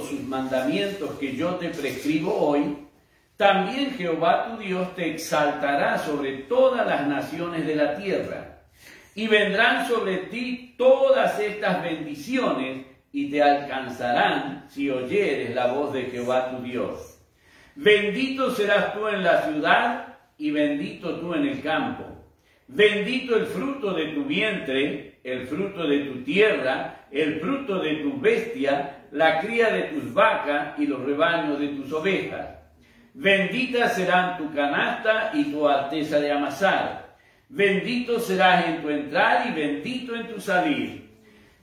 sus mandamientos que yo te prescribo hoy, también Jehová tu Dios te exaltará sobre todas las naciones de la tierra, y vendrán sobre ti todas estas bendiciones, y te alcanzarán si oyeres la voz de Jehová tu Dios. Bendito serás tú en la ciudad, y bendito tú en el campo. Bendito el fruto de tu vientre, el fruto de tu tierra, el fruto de tu bestia, la cría de tus vacas y los rebaños de tus ovejas. Benditas serán tu canasta y tu arteza de amasar. Bendito serás en tu entrar y bendito en tu salir.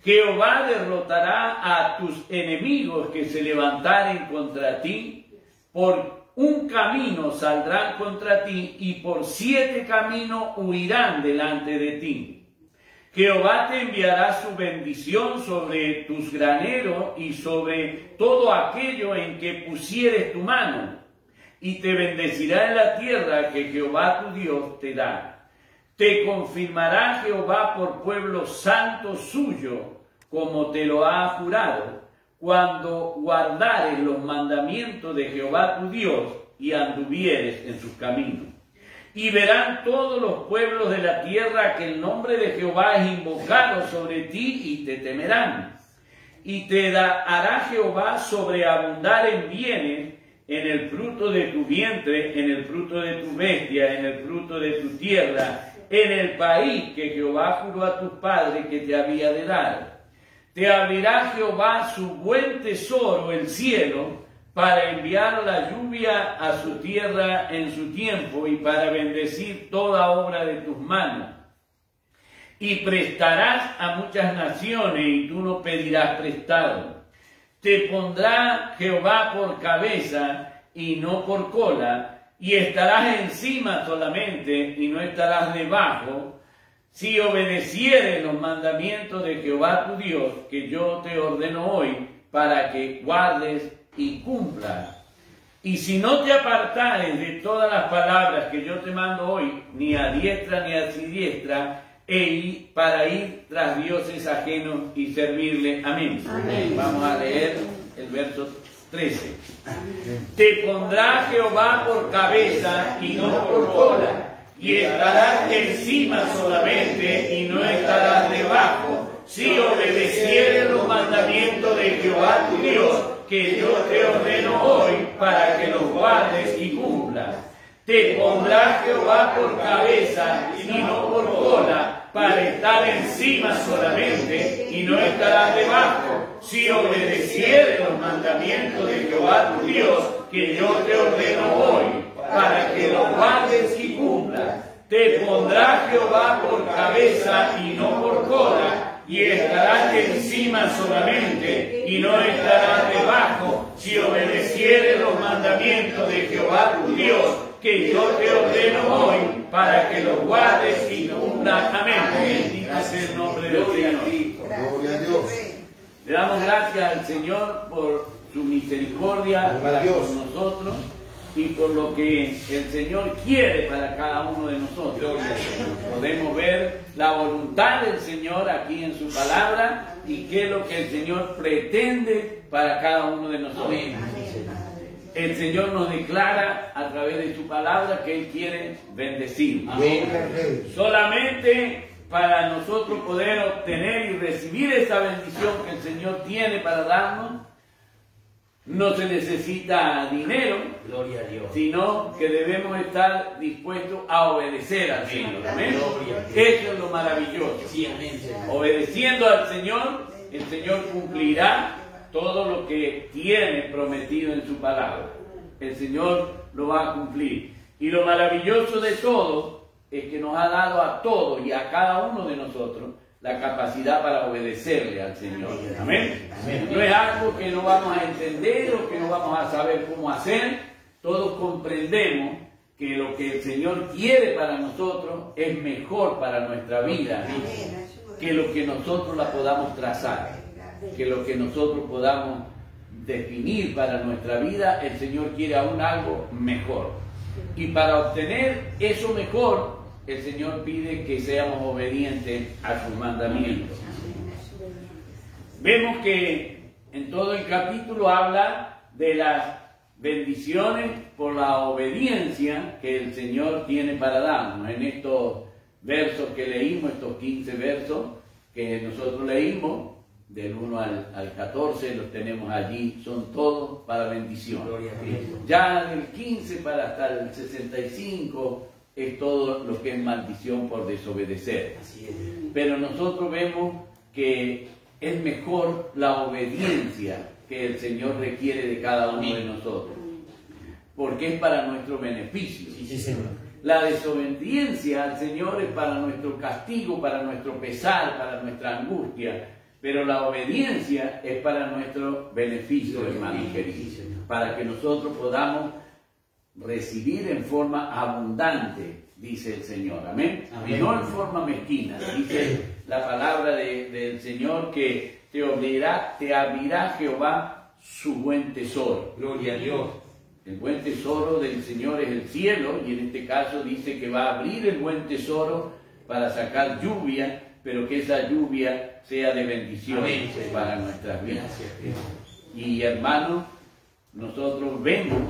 Jehová derrotará a tus enemigos que se levantaren contra ti. Por un camino saldrán contra ti y por 7 caminos huirán delante de ti. Jehová te enviará su bendición sobre tus graneros y sobre todo aquello en que pusieres tu mano, y te bendecirá en la tierra que Jehová tu Dios te da. Te confirmará Jehová por pueblo santo suyo, como te lo ha jurado, cuando guardares los mandamientos de Jehová tu Dios y anduvieres en sus caminos. Y verán todos los pueblos de la tierra que el nombre de Jehová es invocado sobre ti y te temerán. Y te hará Jehová sobreabundar en bienes, en el fruto de tu vientre, en el fruto de tu bestia, en el fruto de tu tierra, en el país que Jehová juró a tus padres que te había de dar. Te abrirá Jehová su buen tesoro, el cielo, para enviar la lluvia a su tierra en su tiempo y para bendecir toda obra de tus manos. Y prestarás a muchas naciones y tú no pedirás prestado. Te pondrá Jehová por cabeza y no por cola, y estarás encima solamente y no estarás debajo, si obedecieres los mandamientos de Jehová tu Dios, que yo te ordeno hoy, para que guardes y cumplas. Y si no te apartares de todas las palabras que yo te mando hoy, ni a diestra ni a siniestra, para ir tras dioses ajenos y servirle. Amén. Amén. Vamos a leer el verso 13. Amén. Te pondrá Jehová por cabeza y no por cola, y estarás encima solamente y no estarás debajo, si obedecieres los mandamientos de Jehová tu Dios, que yo te ordeno hoy, para que los guardes y cumplas. Te pondrá Jehová por cabeza y no por cola, para estar encima solamente y no estarás debajo, si obedecieres los mandamientos de Jehová tu Dios, que yo te ordeno hoy, para que los guardes y cumplas. Te pondrá Jehová por cabeza y no por cola, y estarás encima solamente y no estarás debajo, si obedecieres los mandamientos de Jehová tu Dios, que yo te ordeno hoy, para que los guardes y cumplas. Amén. Bendito sea el nombre del Señor. Gloria a Dios. Le damos gracias al Señor por su misericordia para con nosotros y por lo que el Señor quiere para cada uno de nosotros. Podemos ver la voluntad del Señor aquí en su palabra y qué es lo que el Señor pretende para cada uno de nosotros. El Señor nos declara a través de su palabra que Él quiere bendecir. Solamente para nosotros poder obtener y recibir esa bendición que el Señor tiene para darnos, no se necesita dinero, gloria a Dios, sino que debemos estar dispuestos a obedecer al Señor. Amén. Eso es lo maravilloso. Sí, amén. Obedeciendo al Señor, el Señor cumplirá todo lo que tiene prometido en su palabra. El Señor lo va a cumplir. Y lo maravilloso de todo es que nos ha dado a todos y a cada uno de nosotros la capacidad para obedecerle al Señor. Amén. No es algo que no vamos a entender o que no vamos a saber cómo hacer. Todos comprendemos que lo que el Señor quiere para nosotros es mejor para nuestra vida que lo que nosotros la podamos trazar, que lo que nosotros podamos definir para nuestra vida. El Señor quiere aún algo mejor. Y para obtener eso mejor, el Señor pide que seamos obedientes a sus mandamientos. Vemos que en todo el capítulo habla de las bendiciones por la obediencia que el Señor tiene para darnos. En estos versos que leímos, estos 15 versos que nosotros leímos, del 1 al 14, los tenemos allí, son todos para bendición. Ya del 15 para hasta el 65 es todo lo que es maldición por desobedecer. Pero nosotros vemos que es mejor la obediencia que el Señor requiere de cada uno de nosotros, porque es para nuestro beneficio. La desobediencia al Señor es para nuestro castigo, para nuestro pesar, para nuestra angustia, pero la obediencia es para nuestro beneficio, hermanos queridos, para que nosotros podamos recibir en forma abundante, dice el Señor. Amén. Y no en forma mezquina. Dice la palabra del Señor que te abrirá Jehová su buen tesoro. Gloria a Dios. El buen tesoro del Señor es el cielo, y en este caso dice que va a abrir el buen tesoro para sacar lluvia, pero que esa lluvia sea de bendición para nuestras vidas. Y hermanos, nosotros vemos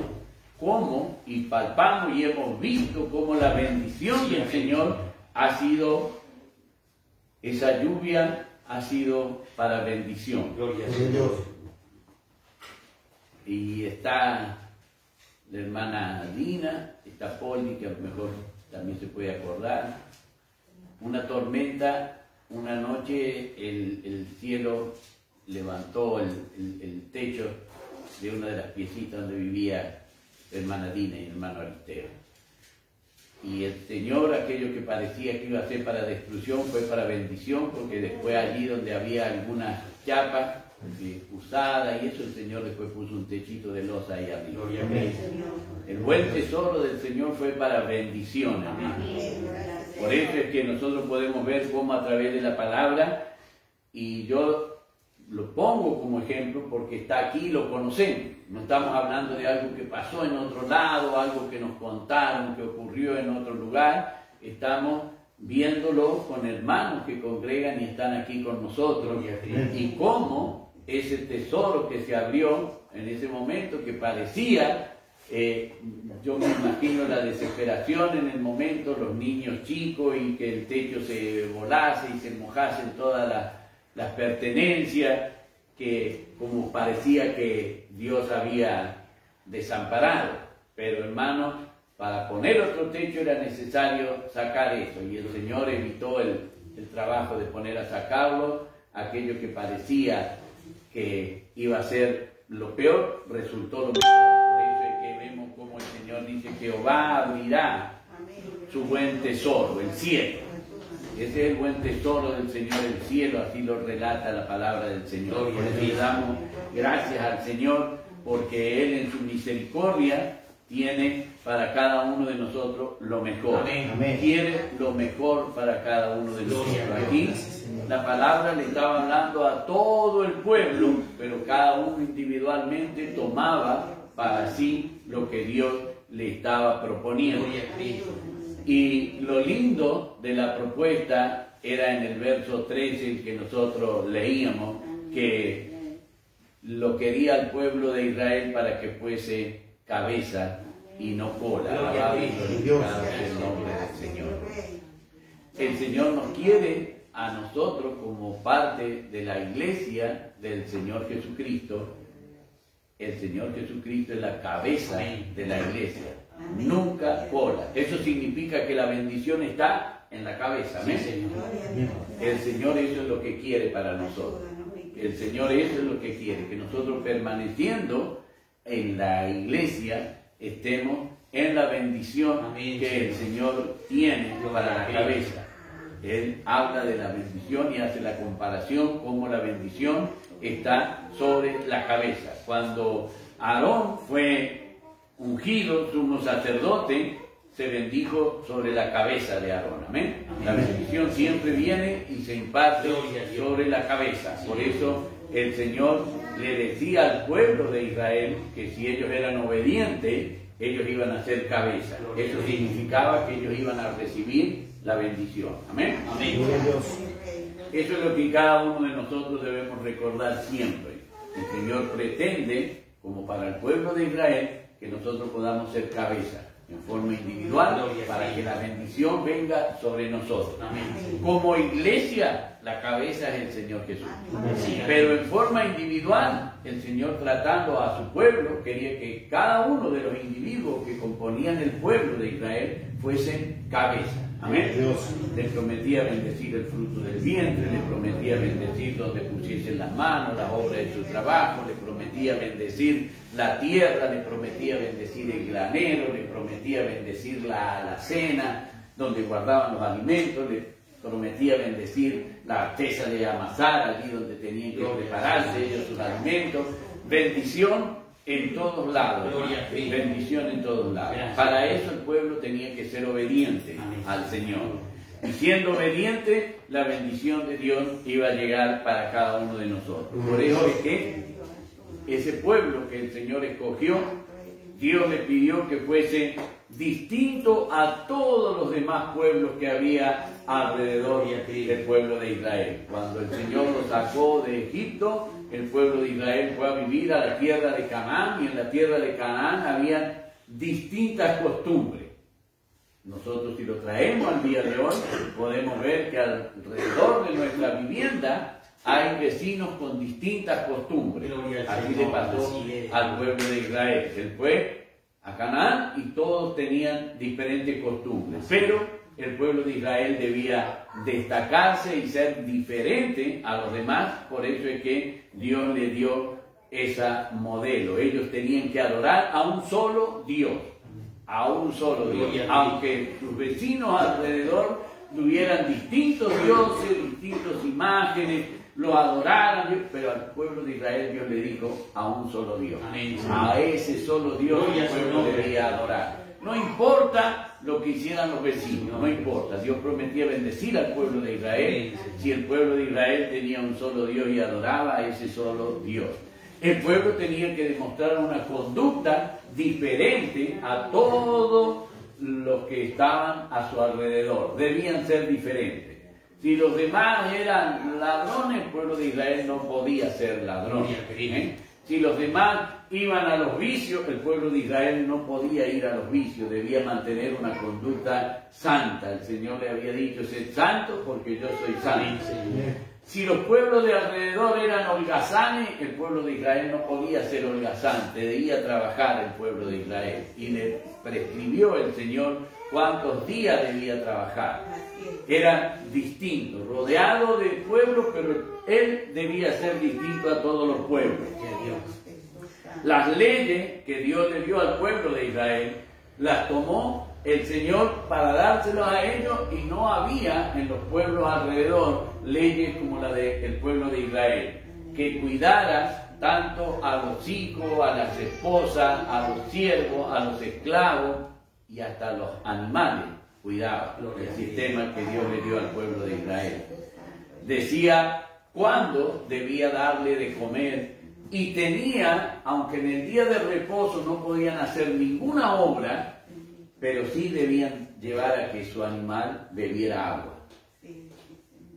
cómo y palpamos y hemos visto cómo la bendición del Señor ha sido, esa lluvia ha sido para bendición. Gloria a Dios. Y está la hermana Dina, está Poli, que a lo mejor también se puede acordar. Una tormenta, una noche el cielo levantó el techo de una de las piecitas donde vivía la hermana Dina y el hermano Aristeo. Y el Señor, aquello que parecía que iba a ser para destrucción, fue para bendición, porque después allí donde había algunas chapas usadas y eso, el Señor después puso un techito de losa ahí arriba. El buen tesoro del Señor fue para bendición, hermano. Por eso es que nosotros podemos ver cómo a través de la palabra, y yo lo pongo como ejemplo porque está aquí y lo conocemos. No estamos hablando de algo que pasó en otro lado, algo que nos contaron, que ocurrió en otro lugar. Estamos viéndolo con hermanos que congregan y están aquí con nosotros. Y cómo ese tesoro que se abrió en ese momento que parecía, yo me imagino la desesperación en el momento, los niños chicos y que el techo se volase y se mojasen todas las pertenencias, que como parecía que Dios había desamparado. Pero hermanos, para poner otro techo era necesario sacar eso, y el Señor evitó el trabajo de poner a sacarlo. Aquello que parecía que iba a ser lo peor, resultó lo mejor. Por eso es que vemos como el Señor dice que Jehová abrirá su buen tesoro, el cielo. Ese es el buen tesoro del Señor, el cielo, así lo relata la palabra del Señor. Por eso le damos gracias al Señor, porque Él en su misericordia tiene para cada uno de nosotros lo mejor. Amén. Quiere lo mejor para cada uno de nosotros. Aquí la palabra le estaba hablando a todo el pueblo, pero cada uno individualmente tomaba para sí lo que Dios le estaba proponiendo. Y lo lindo de la propuesta era en el verso 13, el que nosotros leíamos, que lo quería el pueblo de Israel para que fuese cabeza y no cola. Alabado y glorificado sea el nombre del Señor. El Señor nos quiere a nosotros como parte de la iglesia del Señor Jesucristo. El Señor Jesucristo es la cabeza de la iglesia, nunca cola. Eso significa que la bendición está en la cabeza. ¿Amén? El Señor eso es lo que quiere para nosotros. El Señor eso es lo que quiere, que nosotros permaneciendo en la iglesia estemos en la bendición que el Señor tiene para la cabeza. Él habla de la bendición y hace la comparación como la bendición está sobre la cabeza. Cuando Aarón fue ungido sumo sacerdote, se bendijo sobre la cabeza de Aarón. Amén. La bendición siempre viene y se imparte sobre la cabeza. Por eso el Señor le decía al pueblo de Israel que si ellos eran obedientes, ellos iban a ser cabeza. Eso significaba que ellos iban a recibir la bendición. Amén. Amén. Eso es lo que cada uno de nosotros debemos recordar siempre. El Señor pretende, como para el pueblo de Israel, que nosotros podamos ser cabeza en forma individual para que la bendición venga sobre nosotros. Como iglesia, la cabeza es el Señor Jesús. Pero en forma individual, el Señor, tratando a su pueblo, quería que cada uno de los individuos que componían el pueblo de Israel fuesen cabeza. Amén. Le prometía bendecir el fruto del vientre, le prometía bendecir donde pusiesen las manos, las obras de su trabajo, le prometía bendecir la tierra, le prometía bendecir el granero, le prometía bendecir la alacena, donde guardaban los alimentos, le prometía bendecir la artesa de amasar, allí donde tenían que prepararse ellos sus alimentos. Bendición en todos lados, bendición en todos lados. Para eso el pueblo tenía que ser obediente al Señor. Y siendo obediente, la bendición de Dios iba a llegar para cada uno de nosotros. Por eso es que ese pueblo que el Señor escogió, Dios le pidió que fuese distinto a todos los demás pueblos que había alrededor del pueblo de Israel. Cuando el Señor los sacó de Egipto, el pueblo de Israel fue a vivir a la tierra de Canaán, y en la tierra de Canaán había distintas costumbres. Nosotros, si lo traemos al día de hoy, podemos ver que alrededor de nuestra vivienda hay vecinos con distintas costumbres. Así le pasó al pueblo de Israel. Él fue a Canaán y todos tenían diferentes costumbres. Pero el pueblo de Israel debía destacarse y ser diferente a los demás. Por eso es que Dios le dio ese modelo. Ellos tenían que adorar a un solo Dios. A un solo Dios. Aunque sus vecinos alrededor tuvieran distintos dioses, distintas imágenes, lo adoraran, pero al pueblo de Israel Dios le dijo a un solo Dios. A ese solo Dios el pueblo debía adorar. No importa lo que hicieran los vecinos, no importa. Dios prometía bendecir al pueblo de Israel si el pueblo de Israel tenía un solo Dios y adoraba a ese solo Dios. El pueblo tenía que demostrar una conducta diferente a todos los que estaban a su alrededor. Debían ser diferentes. Si los demás eran ladrones, el pueblo de Israel no podía ser ladrón. Si los demás iban a los vicios, el pueblo de Israel no podía ir a los vicios, debía mantener una conducta santa. El Señor le había dicho, sed santo porque yo soy santo. Si los pueblos de alrededor eran holgazanes, el pueblo de Israel no podía ser holgazán, debía trabajar el pueblo de Israel. Y le prescribió el Señor cuántos días debía trabajar. Era distinto, rodeado de pueblos, pero él debía ser distinto a todos los pueblos. Las leyes que Dios le dio al pueblo de Israel, las tomó el Señor para dárselas a ellos, y no había en los pueblos alrededor leyes como la del pueblo de Israel, que cuidaras tanto a los hijos, a las esposas, a los siervos, a los esclavos y hasta a los animales. Cuidaba el sistema que Dios le dio al pueblo de Israel. Decía cuándo debía darle de comer, y tenía, aunque en el día de reposo no podían hacer ninguna obra, pero sí debían llevar a que su animal bebiera agua.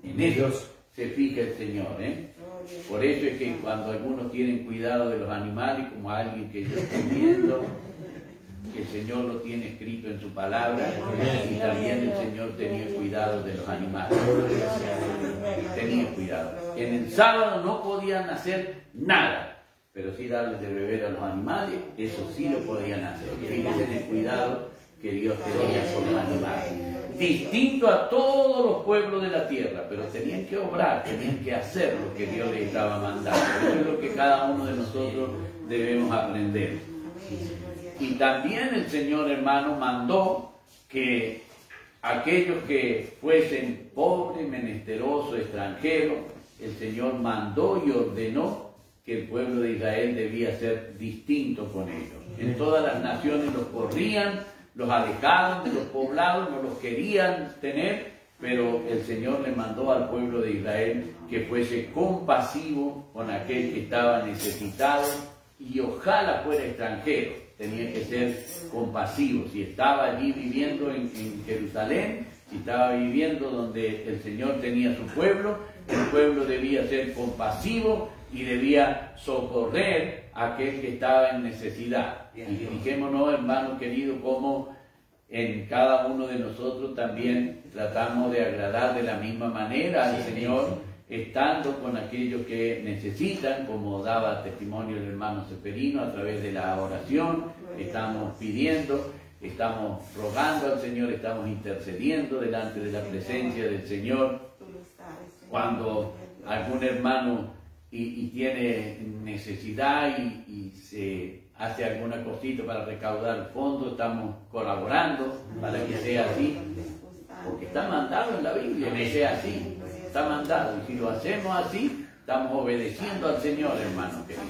En eso se fija el Señor, Por eso es que cuando algunos tienen cuidado de los animales, como alguien que yo estoy viendo, que el Señor lo tiene escrito en su palabra, y también el Señor tenía cuidado de los animales. Tenía cuidado. En el sábado no podían hacer nada, pero sí darles de beber a los animales, eso sí lo podían hacer. Fíjense en el cuidado que Dios tenía con los animales. Distinto a todos los pueblos de la tierra, pero tenían que obrar, tenían que hacer lo que Dios les estaba mandando. Eso es lo que cada uno de nosotros debemos aprender. Y también el Señor, hermano, mandó que aquellos que fuesen pobres, menesterosos, extranjeros, el Señor mandó y ordenó que el pueblo de Israel debía ser distinto con ellos. En todas las naciones los corrían, los alejaban de los poblados, no los querían tener, pero el Señor le mandó al pueblo de Israel que fuese compasivo con aquel que estaba necesitado, y ojalá fuera extranjero, tenía que ser compasivo. Si estaba allí viviendo en Jerusalén, si estaba viviendo donde el Señor tenía su pueblo, el pueblo debía ser compasivo y debía socorrer a aquel que estaba en necesidad. Y fijémonos, hermanos queridos, cómo en cada uno de nosotros también tratamos de agradar de la misma manera al Señor, estando con aquellos que necesitan, como daba testimonio el hermano Seferino a través de la oración. Estamos pidiendo, estamos rogando al Señor, estamos intercediendo delante de la presencia del Señor. Cuando algún hermano y tiene necesidad y se hace alguna cosita para recaudar fondos, estamos colaborando para que sea así, porque está mandado en la Biblia que sea así, está mandado, y si lo hacemos así, estamos obedeciendo al Señor, hermano querido,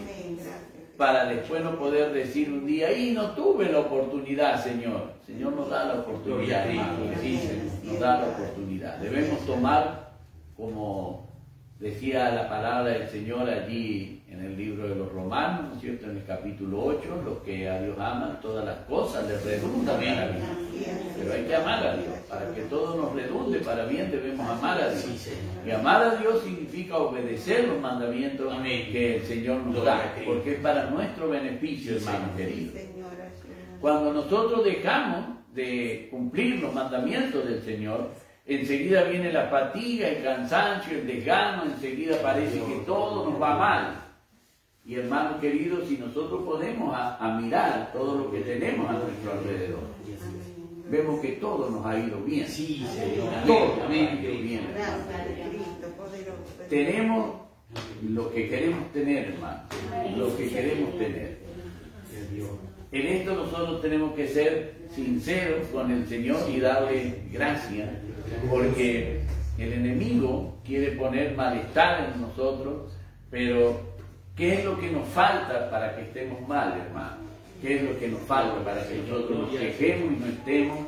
para después no poder decir un día, y no tuve la oportunidad, Señor. El Señor nos da la oportunidad, hermano, sí, nos da la oportunidad. Debemos tomar, como decía la palabra del Señor allí en el libro de los Romanos, ¿no es cierto?, en el capítulo 8, los que a Dios aman, todas las cosas les redundan para bien. Pero hay que amar a Dios, para que todo nos redunde para bien debemos amar a Dios. Y amar a Dios significa obedecer los mandamientos que el Señor nos da, porque es para nuestro beneficio, hermano querido. Cuando nosotros dejamos de cumplir los mandamientos del Señor, enseguida viene la fatiga, el cansancio, el desgano, enseguida parece que todo nos va mal. Y hermanos queridos, si nosotros podemos a mirar todo lo que tenemos a nuestro alrededor, vemos que todo nos ha ido bien. Sí, Señor. Todo nos ha ido bien. Tenemos lo que queremos tener, hermano, lo que queremos tener. En esto nosotros tenemos que ser sinceros con el Señor y darle gracias, porque el enemigo quiere poner malestar en nosotros, pero ¿qué es lo que nos falta para que estemos mal, hermano? ¿Qué es lo que nos falta para que nosotros nos quejemos y no estemos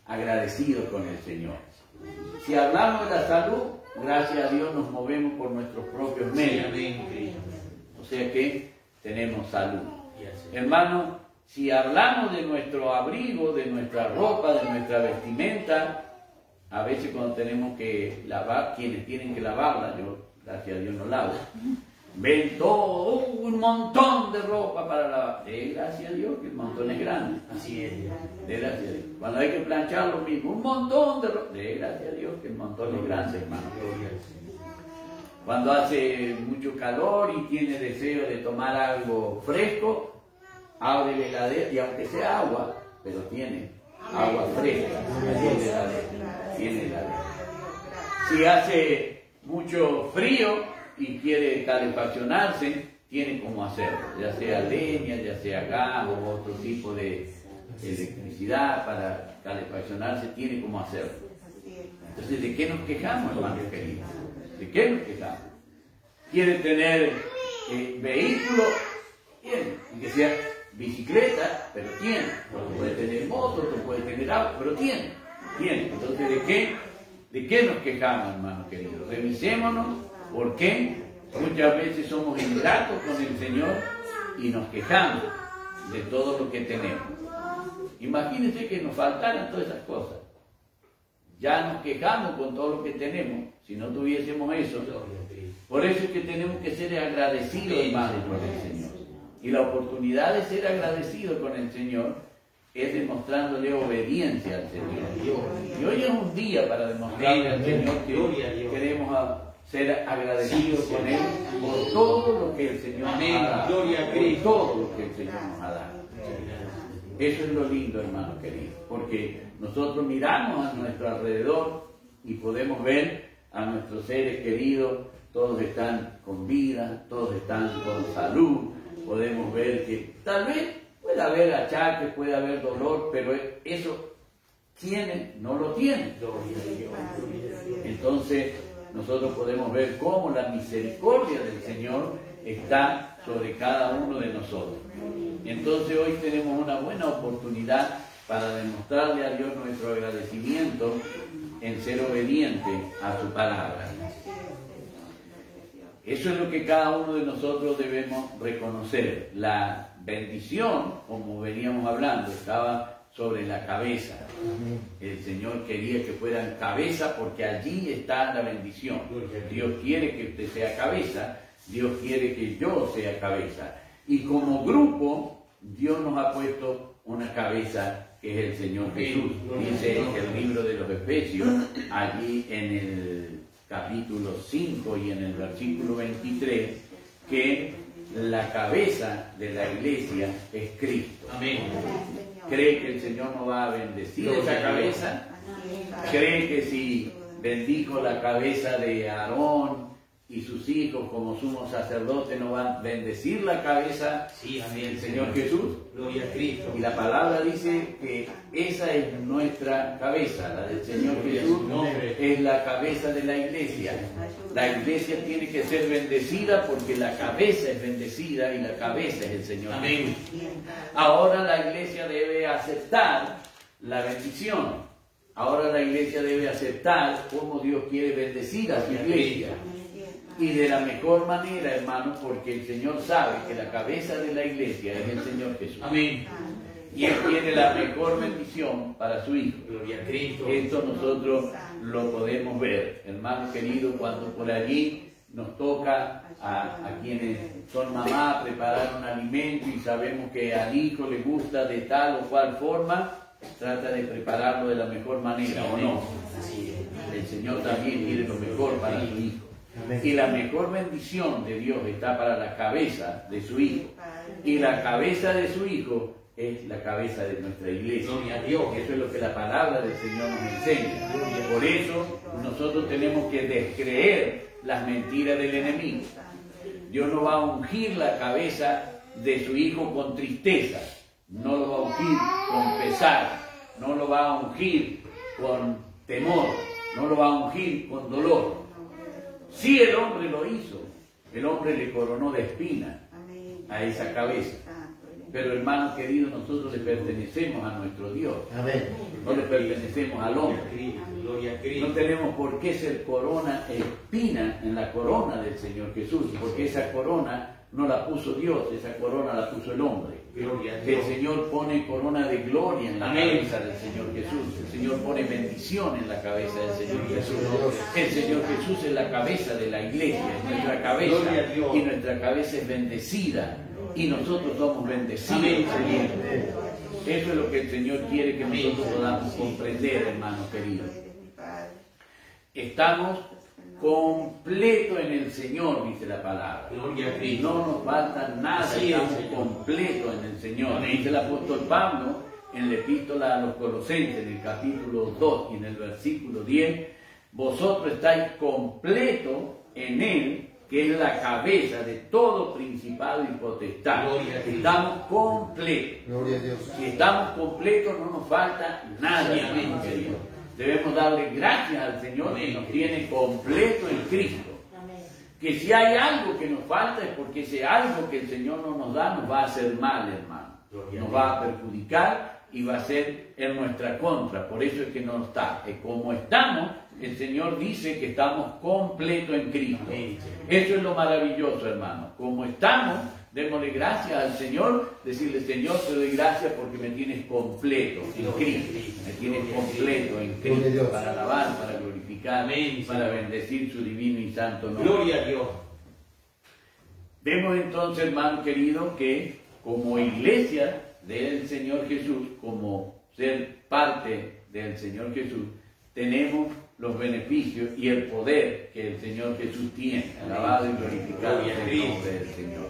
agradecidos con el Señor? Si hablamos de la salud, gracias a Dios nos movemos por nuestros propios medios. O sea que tenemos salud. Hermano, si hablamos de nuestro abrigo, de nuestra ropa, de nuestra vestimenta, a veces cuando tenemos que lavar, quienes tienen que lavarla, yo gracias a Dios no lavo, ven todo, un montón de ropa para lavar. Gracias a Dios que el montón es grande. Así es. Gracias a Dios. Cuando hay que planchar lo mismo, un montón de ropa. Gracias a Dios que el montón es grande, hermano. Cuando hace mucho calor y tiene deseo de tomar algo fresco, abre la heladera, y aunque sea agua, pero tiene agua fresca, tiene heladera. Si hace mucho frío y quiere calefaccionarse, tiene cómo hacerlo, ya sea leña, ya sea gas o otro tipo de electricidad para calefaccionarse, tiene cómo hacerlo. Entonces, ¿de qué nos quejamos, hermanos queridos? ¿De qué nos quejamos? Quiere tener vehículo, tiene, y que sea bicicleta, pero tiene. Tú puedes tener moto, tú puedes tener auto, pero tiene. Entonces, ¿de qué nos quejamos, hermanos queridos? Revisémonos, porque muchas veces somos ingratos con el Señor y nos quejamos de todo lo que tenemos. Imagínense que nos faltaran todas esas cosas. Ya nos quejamos con todo lo que tenemos, si no tuviésemos eso. Por eso es que tenemos que ser agradecidos, hermanos, con el Señor. Y la oportunidad de ser agradecido con el Señor es demostrándole obediencia al Señor. Y hoy es un día para demostrarle al Señor que queremos ser agradecidos con Él por todo lo que el Señor nos ha dado. Por todo lo que el Señor nos ha dado. Eso es lo lindo, hermano querido, porque nosotros miramos a nuestro alrededor y podemos ver a nuestros seres queridos, todos están con vida, todos están con salud. Podemos ver que tal vez puede haber achaques, puede haber dolor, pero eso tiene, no lo tiene. Entonces nosotros podemos ver cómo la misericordia del Señor está sobre cada uno de nosotros. Entonces hoy tenemos una buena oportunidad para demostrarle a Dios nuestro agradecimiento en ser obediente a su palabra. Eso es lo que cada uno de nosotros debemos reconocer. La bendición, como veníamos hablando, estaba sobre la cabeza. El Señor quería que fueran cabeza porque allí está la bendición. Dios quiere que usted sea cabeza Dios quiere que yo sea cabeza. Y como grupo, Dios nos ha puesto una cabeza que es el Señor Jesús. Dice el libro de los Efesios, allí en el capítulo 5 y en el versículo 23, que la cabeza de la iglesia es Cristo. Amén. ¿Cree que el Señor nos va a bendecir esa cabeza? ¿Cree que si bendijo la cabeza de Aarón y sus hijos como sumo sacerdote nos va a bendecir la cabeza del Señor Jesús? Gloria a Cristo. Y la palabra dice que esa es nuestra cabeza, la del Señor Jesús es la cabeza de la iglesia. La iglesia tiene que ser bendecida porque la cabeza es bendecida y la cabeza es el Señor. Amén. Ahora la iglesia debe aceptar la bendición. Ahora la iglesia debe aceptar cómo Dios quiere bendecir a su iglesia. Y de la mejor manera, hermanos, porque el Señor sabe que la cabeza de la iglesia es el Señor Jesús. Amén. Y Él tiene la mejor bendición para su Hijo. Gloria a Cristo. Esto nosotros lo podemos ver, hermanos queridos, cuando por allí nos toca a quienes son mamá preparar un alimento y sabemos que al hijo le gusta de tal o cual forma, trata de prepararlo de la mejor manera, ¿o no? El Señor también quiere lo mejor para su Hijo. Y la mejor bendición de Dios está para la cabeza de su Hijo. Y la cabeza de su Hijo es la cabeza de nuestra iglesia. Gloria a Dios. Eso es lo que la palabra del Señor nos enseña. Por eso nosotros tenemos que descreer las mentiras del enemigo. Dios no va a ungir la cabeza de su Hijo con tristeza. No lo va a ungir con pesar. No lo va a ungir con temor. No lo va a ungir con dolor. Si el hombre lo hizo, el hombre le coronó de espina a esa cabeza. Pero hermanos queridos, nosotros le pertenecemos a nuestro Dios. No le pertenecemos al hombre. No tenemos por qué ser corona espina en la corona del Señor Jesús, porque esa corona no la puso Dios, esa corona la puso el hombre. El Señor pone corona de gloria en la cabeza del Señor Jesús. El Señor pone bendición en la cabeza del Señor Jesús. El Señor Jesús es la cabeza de la iglesia, es nuestra cabeza, y nuestra cabeza es bendecida. Y nosotros somos bendecidos. Eso es lo que el Señor quiere que nosotros podamos comprender, hermanos queridos. Estamos completos en el Señor, dice la palabra. Y no nos falta nada, estamos completos en el Señor. Dice el apóstol Pablo en la epístola a los Colosenses, en el capítulo 2 y en el versículo 10, vosotros estáis completos en Él, que es la cabeza de todo principado y potestad. Estamos completos. Gloria a Dios. Si estamos completos, no nos falta nada, hermanos queridos. Debemos darle gracias al Señor que nos tiene completo en Cristo. Que si hay algo que nos falta es porque ese algo que el Señor no nos da nos va a hacer mal, hermano. Nos va a perjudicar y va a ser en nuestra contra. Por eso es que no está. Como estamos, el Señor dice que estamos completos en Cristo. Eso es lo maravilloso, hermano. Como estamos, démosle gracias al Señor, decirle, Señor, te doy gracias porque me tienes completo en Cristo. Me tienes completo en Cristo para alabar, para glorificar, para bendecir su divino y santo nombre. Gloria a Dios. Vemos entonces, hermano querido, que como iglesia del Señor Jesús, como ser parte del Señor Jesús, tenemos los beneficios y el poder que el Señor Jesús tiene. Alabado y glorificado sea el nombre del Señor.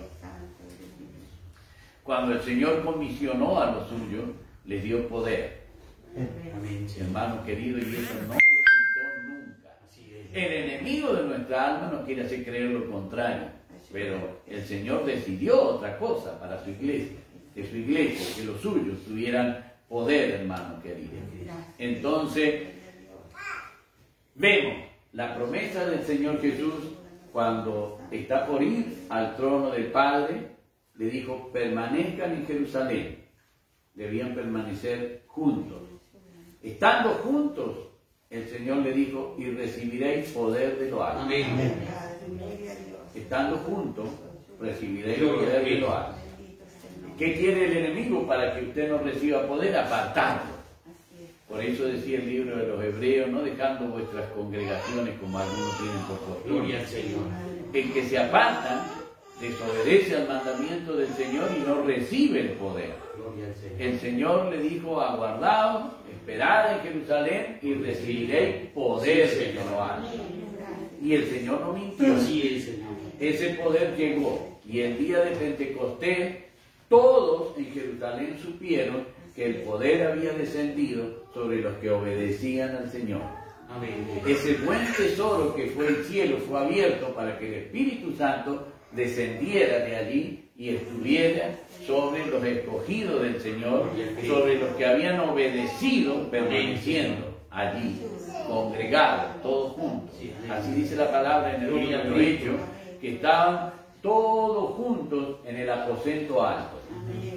Cuando el Señor comisionó a los suyos, les dio poder. Hermano querido, y eso no lo quitó nunca. El enemigo de nuestra alma no quiere hacer creer lo contrario, pero el Señor decidió otra cosa para su iglesia, que los suyos tuvieran poder, hermano querido. Entonces, vemos la promesa del Señor Jesús cuando está por ir al trono del Padre. Le dijo, permanezcan en Jerusalén. Debían permanecer juntos. Estando juntos, el Señor le dijo, y recibiréis poder de lo alto. Amén. Estando juntos, recibiréis poder de lo alto. ¿Qué quiere el enemigo para que usted no reciba poder? Apartarlo. Por eso decía el libro de los Hebreos, no dejando vuestras congregaciones como algunos tienen por costumbre. Gloria al Señor. el que se aparta desobedece al mandamiento del Señor y no recibe el poder. El Señor le dijo: aguardaos, esperad en Jerusalén y recibiréis poder de lo alto. Y el Señor no mintió. Ese poder llegó. Y el día de Pentecostés, todos en Jerusalén supieron que el poder había descendido sobre los que obedecían al Señor. Amén. Ese buen tesoro que fue el cielo fue abierto para que el Espíritu Santo descendiera de allí y estuviera sobre los escogidos del Señor, sobre los que habían obedecido, permaneciendo allí, congregados, todos juntos. Así dice la palabra en el libro de los Hechos, que estaban todos juntos en el aposento alto.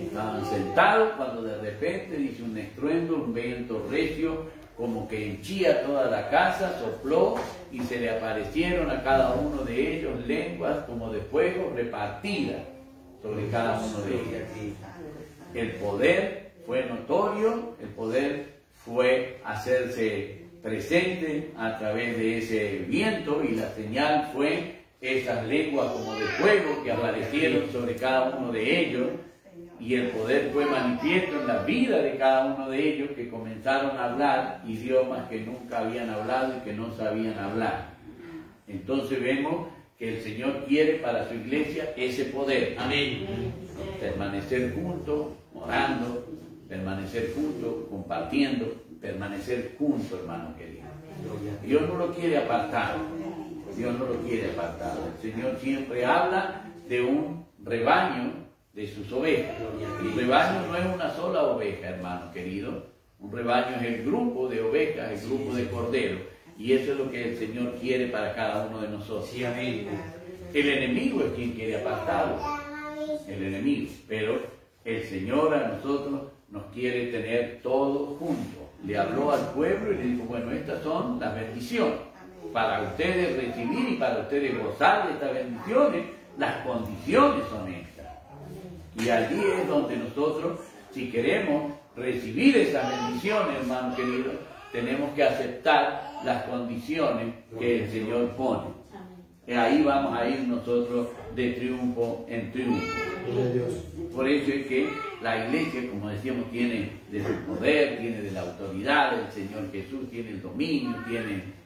Estaban sentados cuando de repente dice un estruendo, un viento recio, como que henchía toda la casa, sopló y se le aparecieron a cada uno de ellos lenguas como de fuego repartidas sobre cada uno de ellos. El poder fue notorio, el poder fue hacerse presente a través de ese viento y la señal fue esas lenguas como de fuego que aparecieron sobre cada uno de ellos. Y el poder fue manifiesto en la vida de cada uno de ellos, que comenzaron a hablar idiomas que nunca habían hablado y que no sabían hablar. Entonces vemos que el Señor quiere para su iglesia ese poder. Amén. Permanecer juntos, orando, permanecer juntos, compartiendo, permanecer juntos, hermano querido. Dios no lo quiere apartar. Dios no lo quiere apartar. El Señor siempre habla de un rebaño de sus ovejas. El rebaño no es una sola oveja, hermano querido. Un rebaño es el grupo de ovejas, el grupo de corderos. Y eso es lo que el Señor quiere para cada uno de nosotros. Sí, amén. El enemigo es quien quiere apartarlo. El enemigo. Pero el Señor a nosotros nos quiere tener todos juntos. Le habló al pueblo y le dijo: bueno, estas son las bendiciones. Para ustedes recibir y para ustedes gozar de estas bendiciones, las condiciones son estas. Y allí es donde nosotros, si queremos recibir esas bendiciones, hermano querido, tenemos que aceptar las condiciones que el Señor pone. Y ahí vamos a ir nosotros de triunfo en triunfo. Por eso es que la iglesia, como decíamos, tiene de su poder, tiene de la autoridad del Señor Jesús, tiene el dominio, tiene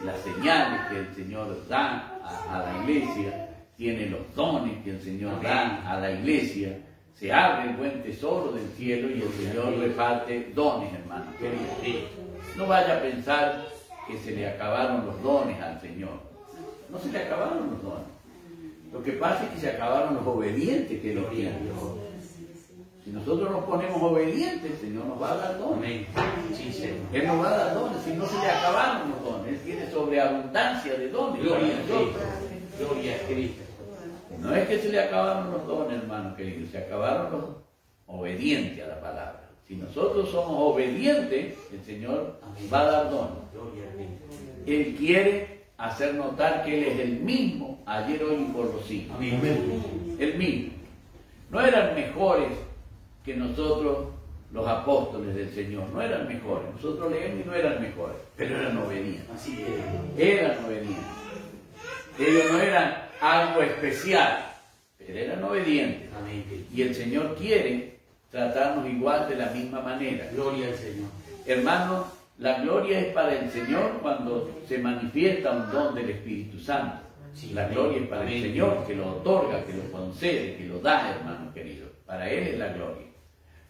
las señales que el Señor da a la iglesia, tiene los dones que el Señor da a la iglesia. Se abre el buen tesoro del cielo y el Señor reparte dones, hermano querido. No vaya a pensar que se le acabaron los dones al Señor. No se le acabaron los dones. Lo que pasa es que se acabaron los obedientes que lo quieren. Si nosotros nos ponemos obedientes, el Señor nos va a dar dones. Él nos va a dar dones. Si no se le acabaron los dones, Él tiene sobreabundancia de dones. Gloria a Cristo. No es que se le acabaron los dones, hermano querido, se acabaron los obedientes a la palabra. Si nosotros somos obedientes, el Señor va a dar dones. Él quiere hacer notar que Él es el mismo ayer, hoy y por los siglos. El mismo. No eran mejores que nosotros los apóstoles del Señor, no eran mejores. Nosotros leemos y no eran mejores, pero eran obedientes. Así es. Eran obedientes. Ellos no eran algo especial, pero eran obedientes. Y el Señor quiere tratarnos igual de la misma manera. Gloria al Señor. Hermanos, la gloria es para el Señor cuando se manifiesta un don del Espíritu Santo. La gloria es para el Señor, que lo otorga, que lo concede, que lo da, hermanos queridos. Para Él es la gloria.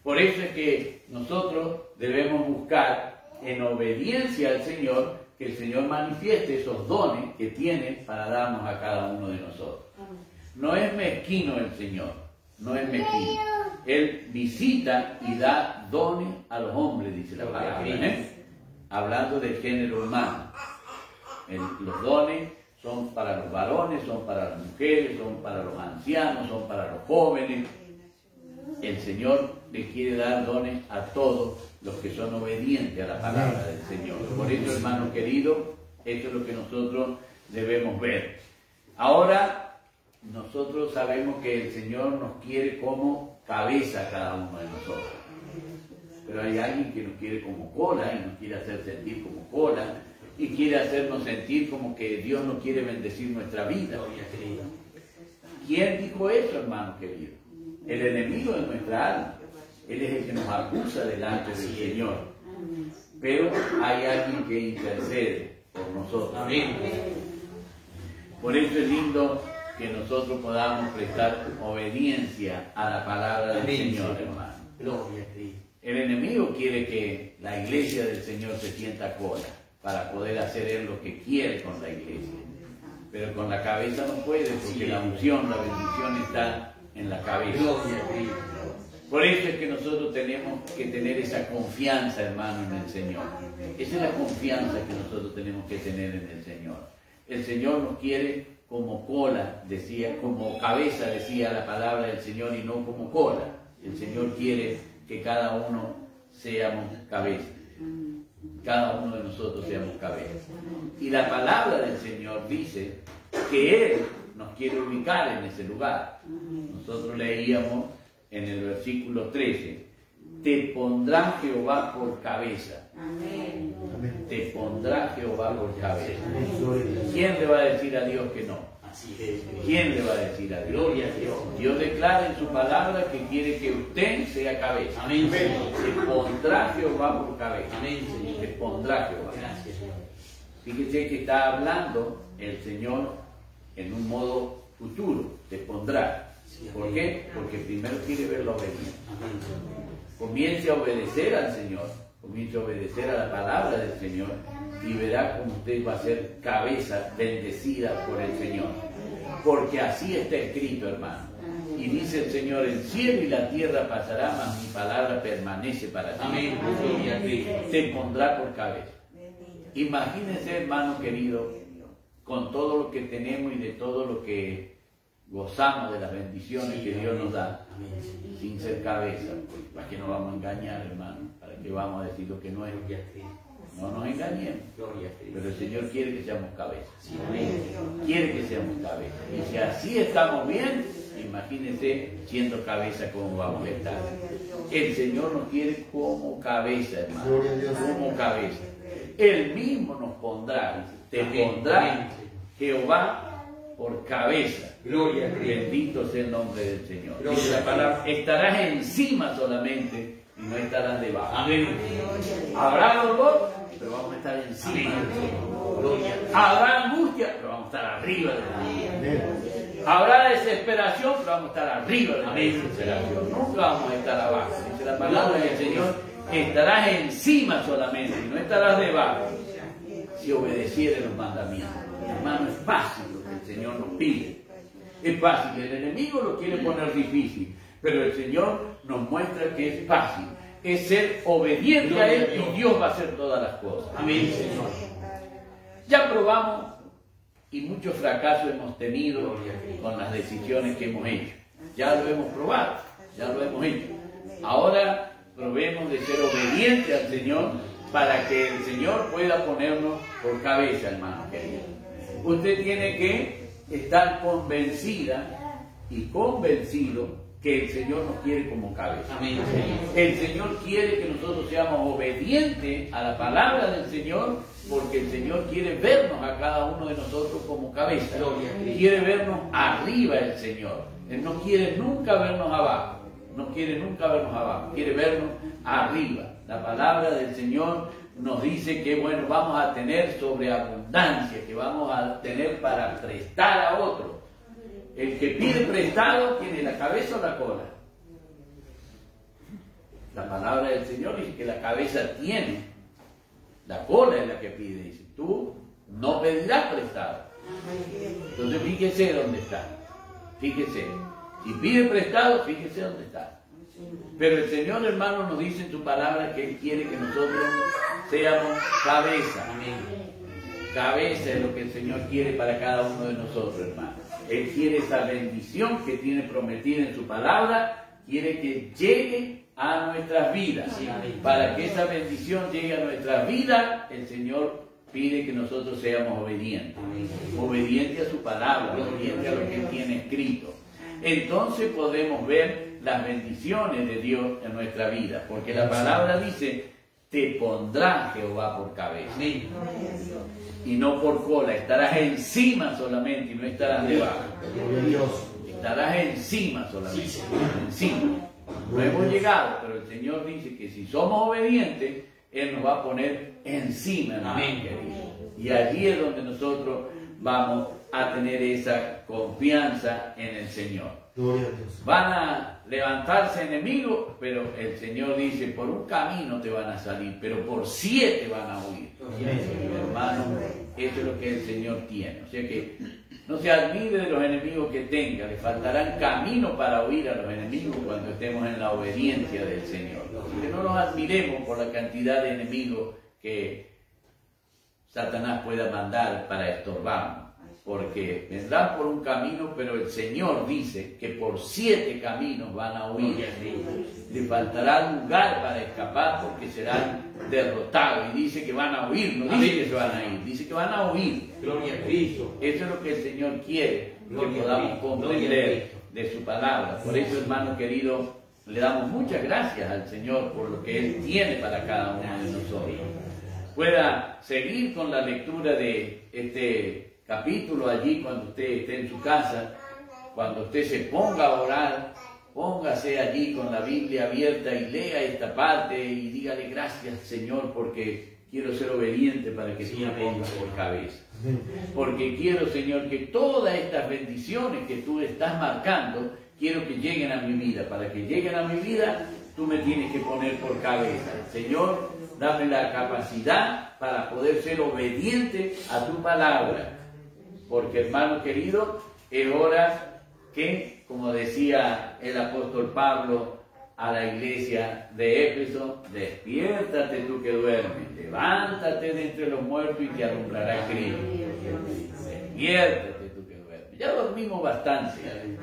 Por eso es que nosotros debemos buscar en obediencia al Señor, que el Señor manifieste esos dones que tiene para darnos a cada uno de nosotros. No es mezquino el Señor, no es mezquino. Él visita y da dones a los hombres, dice la palabra, hablando del género humano. Los dones son para los varones, son para las mujeres, son para los ancianos, son para los jóvenes. El Señor le quiere dar dones a todos los que son obedientes a la palabra del Señor. Por eso, hermano querido, esto es lo que nosotros debemos ver. Ahora, nosotros sabemos que el Señor nos quiere como cabeza a cada uno de nosotros. Pero hay alguien que nos quiere como cola y nos quiere hacer sentir como cola y quiere hacernos sentir como que Dios no quiere bendecir nuestra vida. ¿Quién dijo eso, hermano querido? El enemigo de nuestra alma. Él es el que nos acusa delante del Señor. Pero hay alguien que intercede por nosotros. Amén. Por eso es lindo que nosotros podamos prestar obediencia a la palabra del Señor, hermano. Gloria a Cristo. El enemigo quiere que la iglesia del Señor se sienta cola para poder hacer él lo que quiere con la iglesia. Pero con la cabeza no puede, porque la unción, la bendición está en la cabeza. Gloria a Cristo. Por eso es que nosotros tenemos que tener esa confianza, hermano, en el Señor. Esa es la confianza que nosotros tenemos que tener en el Señor. El Señor nos quiere como cola, decía, como cabeza, decía la palabra del Señor, y no como cola. El Señor quiere que cada uno seamos cabeza. Cada uno de nosotros seamos cabeza. Y la palabra del Señor dice que Él nos quiere ubicar en ese lugar. Nosotros leíamos en el versículo 13, te pondrá Jehová por cabeza. Amén. Te pondrá Jehová por cabeza. ¿Quién le va a decir a Dios que no? Así es. ¿Quién le va a decir a Dios? Gloria a Dios. Dios declara en su palabra que quiere que usted sea cabeza. Amén, Señor. Te pondrá Jehová por cabeza. Amén, Señor. Te pondrá Jehová. Gracias, Señor. Fíjese que está hablando el Señor en un modo futuro. Te pondrá. ¿Por qué? Porque primero quiere ver la obediencia. Amén. Comience a obedecer al Señor. Comience a obedecer a la palabra del Señor y verá cómo usted va a ser cabeza bendecida por el Señor. Porque así está escrito, hermano. Y dice el Señor, el cielo y la tierra pasarán, mas mi palabra permanece para siempre. Amén. Gloria a Cristo. Te pondrá por cabeza. Imagínense, hermano querido, con todo lo que tenemos y de todo lo que gozamos de las bendiciones que Dios nos da, Amén, Señor. sin ser cabeza, pues, ¿para qué nos vamos a engañar, hermano? ¿Para qué vamos a decir lo que no es? Gloria a Cristo. No nos engañemos. Gloria a Cristo. Pero el Señor quiere que seamos cabeza. Amén. Quiere que seamos cabeza. Y si así estamos bien, imagínense siendo cabeza cómo vamos a estar. El Señor nos quiere como cabeza, hermano. Como cabeza. Él mismo nos pondrá. Te pondrá Jehová por cabeza. Gloria a Cristo. Bendito sea el nombre del Señor. Gloria Dice a la palabra, estarás encima solamente y no estarás debajo. Amén. Habrá dolor, pero vamos a estar encima. Gloria a Cristo. Habrá angustia, pero vamos a estar arriba de la angustia. Habrá desesperación, pero vamos a estar arriba de la desesperación. Nunca vamos a estar abajo. Dice la palabra del Señor, estarás encima solamente y no estarás debajo si obedecieres los mandamientos. Hermano, es fácil lo que el Señor nos pide. Es fácil. El enemigo lo quiere poner difícil, pero el Señor nos muestra que es fácil. Es ser obediente a Él y Dios va a hacer todas las cosas. Amén, Señor. Ya probamos y muchos fracasos hemos tenido con las decisiones que hemos hecho. Ya lo hemos probado, ya lo hemos hecho. Ahora probemos de ser obedientes al Señor para que el Señor pueda ponernos por cabeza, hermano querido. Usted tiene que estar convencida y convencido que el Señor nos quiere como cabeza. Amén, Señor. El Señor quiere que nosotros seamos obedientes a la palabra del Señor, porque el Señor quiere vernos a cada uno de nosotros como cabeza. Gloria a Cristo. Quiere vernos arriba el Señor. Él no quiere nunca vernos abajo. No quiere nunca vernos abajo. Quiere vernos arriba. La palabra del Señor nos dice que, bueno, vamos a tener sobreabundancia, que vamos a tener para prestar a otro. El que pide prestado tiene la cabeza o la cola. La palabra del Señor dice que la cabeza tiene, la cola es la que pide. Dice, tú no pedirás prestado. Entonces fíjese dónde está. Fíjese. Si pide prestado, fíjese dónde está. Pero el Señor, hermano, nos dice en su palabra que Él quiere que nosotros seamos cabeza. Cabeza es lo que el Señor quiere para cada uno de nosotros, hermano. Él quiere esa bendición que tiene prometida en su palabra, quiere que llegue a nuestras vidas. Para que esa bendición llegue a nuestras vidas, el Señor pide que nosotros seamos obedientes. Obedientes a su palabra, obedientes a lo que Él tiene escrito. Entonces podemos ver las bendiciones de Dios en nuestra vida, porque la palabra dice, te pondrá Jehová por cabeza. Amén. Y no por cola, estarás encima solamente y no estarás debajo. Gloria a Dios. Estarás encima solamente, Sí, encima. No hemos llegado, pero el Señor dice que si somos obedientes, Él nos va a poner encima, hermano Amén. querido. Y allí es donde nosotros vamos a tener esa confianza en el Señor. Gloria a Dios. Van a levantarse enemigos, pero el Señor dice, por un camino te van a salir, pero por 7 van a huir. Hermano, eso es lo que el Señor tiene. O sea que no se admire de los enemigos que tenga, le faltarán camino para huir a los enemigos cuando estemos en la obediencia del Señor. Que no nos admiremos por la cantidad de enemigos que Satanás pueda mandar para estorbarnos, porque vendrán por un camino, pero el Señor dice que por 7 caminos van a huir. Le faltará lugar para escapar porque serán derrotados. Y dice que van a huir, no dice que se van a ir, dice que van a huir. Gloria a Cristo. Eso es lo que el Señor quiere, que Gloria a podamos Cristo. comprender Gloria a Cristo. de su palabra. Por eso, hermano querido, le damos muchas gracias al Señor por lo que Él tiene para cada uno de nosotros. Pueda seguir con la lectura de este capítulo allí cuando usted esté en su casa, cuando usted se ponga a orar, póngase allí con la Biblia abierta y lea esta parte y dígale gracias, Señor, porque quiero ser obediente para que tú me pongas por cabeza. Porque quiero, Señor, que todas estas bendiciones que tú estás marcando, quiero que lleguen a mi vida. Para que lleguen a mi vida, tú me tienes que poner por cabeza. Señor, dame la capacidad para poder ser obediente a tu palabra. Porque, hermano querido, es hora que, como decía el apóstol Pablo a la iglesia de Éfeso, despiértate tú que duermes, levántate de entre los muertos y te alumbrará Cristo. Despiértate tú que duermes. Ya dormimos bastante,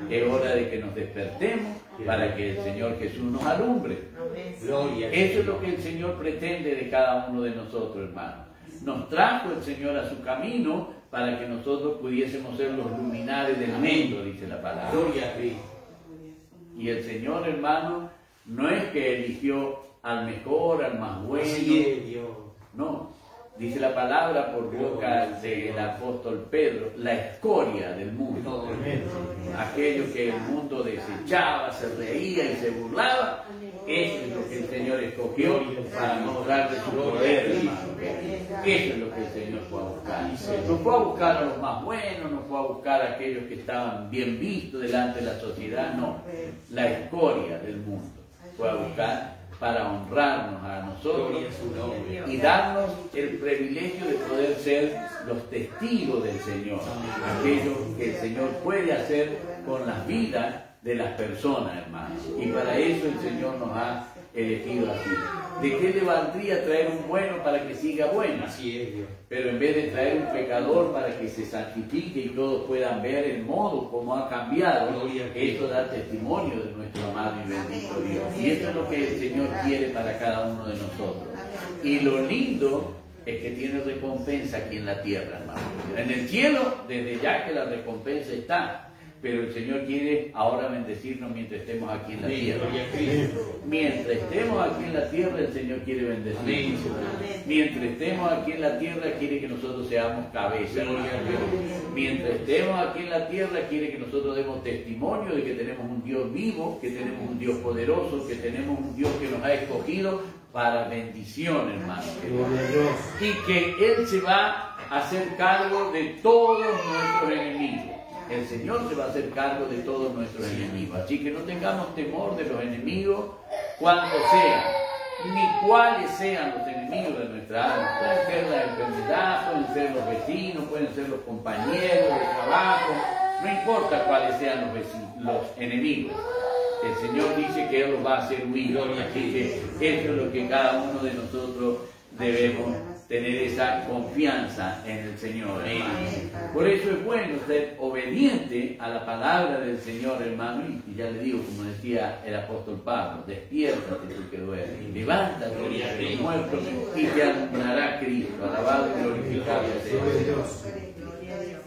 es hora de que nos despertemos para que el Señor Jesús nos alumbre. Gloria a Eso es lo que el Señor pretende de cada uno de nosotros, hermano. Nos trajo el Señor a su camino para que nosotros pudiésemos ser los luminares del mundo, dice la palabra. Gloria a Cristo. Y el Señor, hermano, no es que eligió al mejor, al más bueno. Así es, Dios. No, dice la palabra por boca del apóstol Pedro, la escoria del mundo. Aquello que el mundo desechaba, se reía y se burlaba, eso es lo que el Señor escogió para mostrarle su poder, hermano. Eso es lo que el Señor fue a buscar. No fue a buscar a los más buenos, no fue a buscar a aquellos que estaban bien vistos delante de la sociedad, no. La escoria del mundo fue a buscar para honrarnos a nosotros Gloria a su nombre. y darnos el privilegio de poder ser los testigos del Señor, aquello que el Señor puede hacer con las vidas de las personas, hermanos. Y para eso el Señor nos ha elegido así. ¿De qué le valdría traer un bueno para que siga bueno? Así es, Dios. Pero en vez de traer un pecador para que se santifique y todos puedan ver el modo como ha cambiado, esto da testimonio de nuestro amado y bendito Dios. Y esto es lo que el Señor quiere para cada uno de nosotros. Y lo lindo es que tiene recompensa aquí en la tierra, hermano. En el cielo, desde ya que la recompensa está. Pero el Señor quiere ahora bendecirnos mientras estemos aquí en la tierra. Gloria a Cristo. Mientras estemos aquí en la tierra, el Señor quiere bendecirnos. Mientras estemos aquí en la tierra, quiere que nosotros seamos cabeza. Mientras estemos aquí en la tierra, quiere que nosotros demos testimonio de que tenemos un Dios vivo, que tenemos un Dios poderoso, que tenemos un Dios que nos ha escogido para bendición, hermano. Gloria a Dios. Y que Él se va a hacer cargo de todos nuestros enemigos. El Señor se va a hacer cargo de todos nuestros enemigos. Así que no tengamos temor de los enemigos cuando sean, ni cuáles sean los enemigos de nuestra alma. Pueden ser la enfermedad, pueden ser los vecinos, pueden ser los compañeros de trabajo, no importa cuáles sean los enemigos. El Señor dice que Él los va a hacer huir. Así que eso es lo que cada uno de nosotros debemos tener, esa confianza en el Señor, hermano. Por eso es bueno ser obediente a la palabra del Señor, hermano. Y ya le digo, como decía el apóstol Pablo, despiértate tú que duermes, levántate de los muertos y te alumbrará Cristo. Alabado y glorificado sea Dios.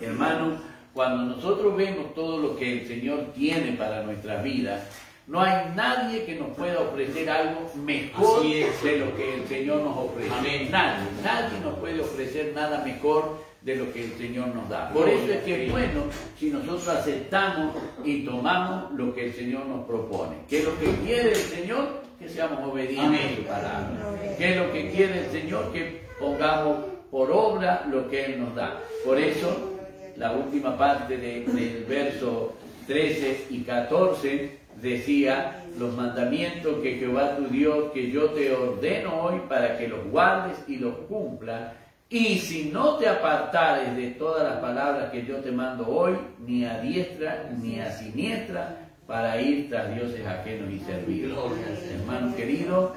Hermano, cuando nosotros vemos todo lo que el Señor tiene para nuestras vidas, No hay nadie que nos pueda ofrecer algo mejor Así es. de lo que el Señor nos ofrece. Amén. Nadie nos puede ofrecer nada mejor de lo que el Señor nos da. Por eso es que es bueno si nosotros aceptamos y tomamos lo que el Señor nos propone. ¿Qué es lo que quiere el Señor? Que seamos obedientes a su palabra. ¿Qué es lo que quiere el Señor? Que pongamos por obra lo que Él nos da. Por eso, la última parte del verso 13 y 14 decía: los mandamientos que Jehová tu Dios, que yo te ordeno hoy para que los guardes y los cumplas, y si no te apartares de todas las palabras que yo te mando hoy, ni a diestra ni a siniestra, para ir tras dioses ajenos y servirlos. Hermano querido,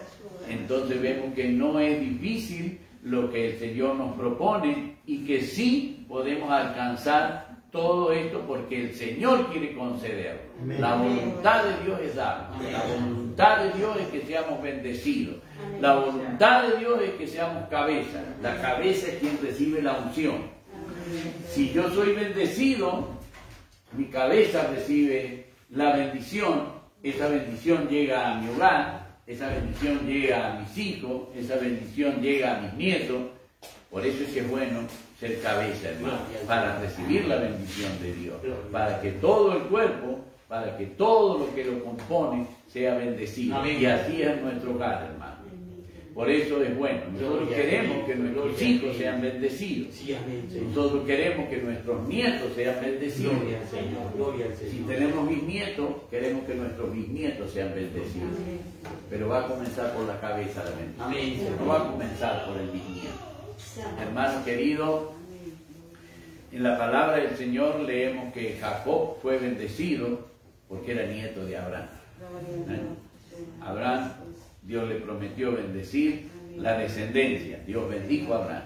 entonces vemos que no es difícil lo que el Señor nos propone y que sí podemos alcanzar todo esto porque el Señor quiere concederlo. Amén. La voluntad de Dios es dar. La voluntad de Dios es que seamos bendecidos. La voluntad de Dios es que seamos cabeza. La cabeza es quien recibe la unción. Si yo soy bendecido, mi cabeza recibe la bendición. Esa bendición llega a mi hogar, esa bendición llega a mis hijos, esa bendición llega a mis nietos. Por eso es que es bueno ser cabeza, hermano, para recibir la bendición de Dios, para que todo el cuerpo, para que todo lo que lo compone sea bendecido. Amén. Y así es nuestro hogar, hermano. Por eso es bueno. Nosotros queremos que nuestros hijos sean bendecidos. Sí, amén, Señor. Nosotros queremos que nuestros nietos sean bendecidos. Gloria al Señor, gloria al Si Señor. tenemos bisnietos, queremos que nuestros bisnietos sean bendecidos. Pero va a comenzar por la cabeza la bendición. Amén, Señor. No va a comenzar por el bisnieto. Hermano querido, en la palabra del Señor leemos que Jacob fue bendecido porque era nieto de Abraham. Abraham, Dios le prometió bendecir la descendencia. Dios bendijo a Abraham.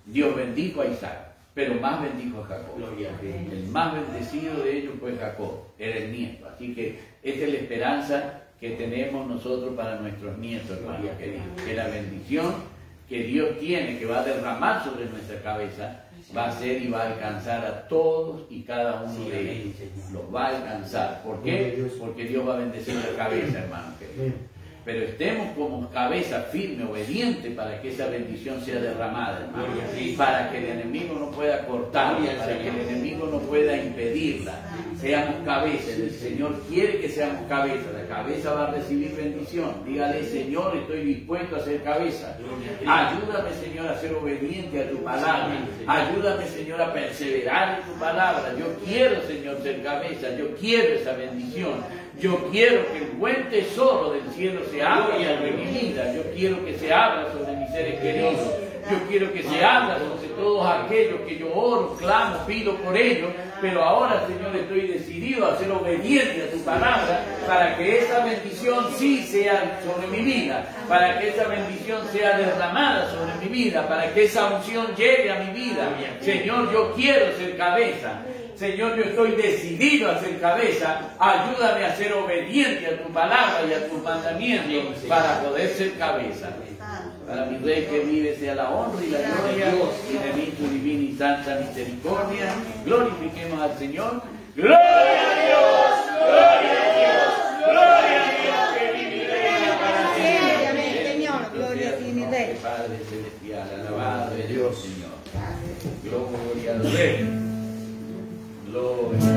Dios bendijo a Isaac, pero más bendijo a Jacob. Gloria a Dios. El más bendecido de ellos fue Jacob, era el nieto. Así que esta es la esperanza que tenemos nosotros para nuestros nietos, hermanos queridos. Que la bendición que Dios tiene, que va a derramar sobre nuestra cabeza, va a ser y va a alcanzar a todos y cada uno Sí, de amén, ellos. Señor. Los va a alcanzar. ¿Por qué? Porque Dios va a bendecir la cabeza, hermano querido. Amén. Pero estemos como cabeza firme, obediente, para que esa bendición sea derramada, hermano. Gloria a Dios. Para que el enemigo no pueda cortarla, Gloria al para que Señor. el enemigo no pueda impedirla. Seamos cabeza, el Señor quiere que seamos cabeza, la cabeza va a recibir bendición. Dígale: Señor, estoy dispuesto a ser cabeza. Ayúdame, Señor, a ser obediente a tu palabra. Ayúdame, Señor, a perseverar en tu palabra. Yo quiero, Señor, ser cabeza, yo quiero esa bendición. Yo quiero que el buen tesoro del cielo se abra sobre mi vida. Yo quiero que se abra sobre mis seres queridos. Yo quiero que se abra sobre todos aquellos que yo oro, clamo, pido por ellos. Pero ahora, Señor, estoy decidido a ser obediente a tu palabra para que esa bendición sí sea sobre mi vida, para que esa bendición sea derramada sobre mi vida, para que esa unción llegue a mi vida. Señor, yo quiero ser cabeza. Señor, yo estoy decidido a ser cabeza. Ayúdame a ser obediente a tu palabra y a tus mandamientos para poder ser cabeza. Para mi Rey que vive sea la honra y la gloria, y de mí tu divina y santa misericordia. Glorifiquemos al Señor. ¡Gloria a Dios! ¡Gloria a Dios! ¡Gloria a Dios! Que vive y reina para siempre. Amén, Señor. Gloria a ti, mi Rey. Padre celestial, alabado es Dios, Señor. Gloria al Rey. Gloria a Dios.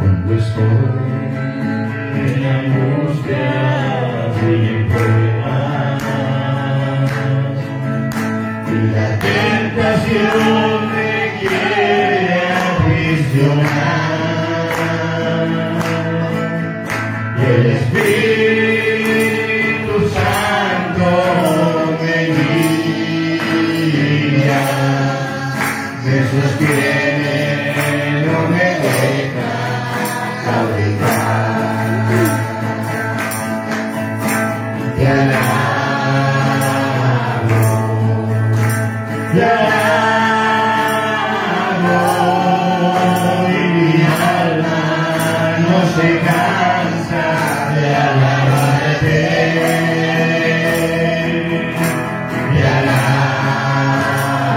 Cuando estoy en la angustia y en problemas y la tentación me quiere aprisionar y el Espíritu Santo me guía, me sostiene, no me deja fabricar. Te alabo, y mi alma no se cansa de alabarte. Te alabo.